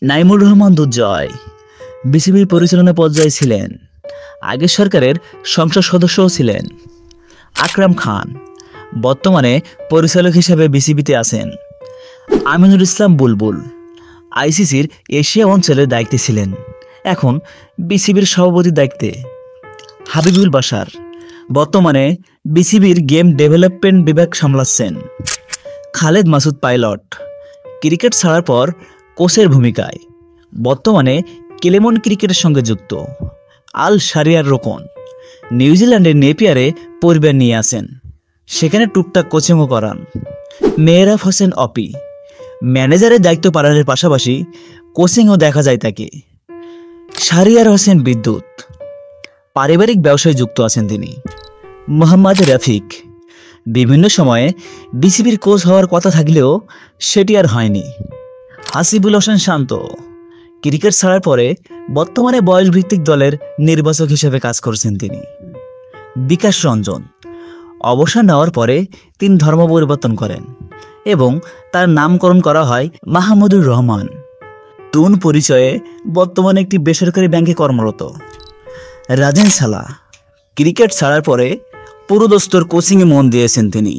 নাইমুর রহমান দুর্জয় বিসিবির পরিচালনা পর্যায়ে ছিলেন। আগের সরকারের সংসদ সদস্যও ছিলেন। আকরাম খান বর্তমানে পরিচালক হিসেবে বিসিবিতে আছেন। আমিনুল ইসলাম বুলবুল আইসিসির এশিয়া অঞ্চলের দায়িত্বে ছিলেন, এখন বিসিবির সভাপতির দায়িত্বে। হাবিবুল বাশার বর্তমানে বিসিবির গেম ডেভেলপমেন্ট বিভাগ সামলাচ্ছেন। খালেদ মাসুদ পাইলট ক্রিকেট ছাড়ার পর কোচের ভূমিকায়, বর্তমানে কেলেমন ক্রিকেটের সঙ্গে যুক্ত। আল শারিয়ার রোকন নিউজিল্যান্ডের নেপিয়ারে পরিবার নিয়ে আছেন, সেখানে টুকটাক কোচিংও করান। মেহরাব হোসেন অপি ম্যানেজারের দায়িত্ব পালনের পাশাপাশি কোচিংও দেখা যায় তাকে। শারিয়ার হোসেন বিদ্যুৎ পারিবারিক ব্যবসায় যুক্ত আছেন তিনি। মোহাম্মদ রফিক বিভিন্ন সময়ে বিসিবির কোচ হওয়ার কথা থাকলেও সেটি আর হয়নি। হাসিবুল হোসেন শান্ত ক্রিকেট ছাড়ার পরে বর্তমানে বয়সভিত্তিক দলের নির্বাচক হিসেবে কাজ করছেন তিনি। বিকাশ রঞ্জন অবসর নেওয়ার পরে তিনি ধর্ম পরিবর্তন করেন এবং তার নামকরণ করা হয় মাহমুদুর রহমান। তুন পরিচয়ে বর্তমানে একটি বেসরকারি ব্যাংকে কর্মরত। রাজেন সালা ক্রিকেট ছাড়ার পরে পুরোদস্তুর কোচিংয়ে মন দিয়েছেন তিনি।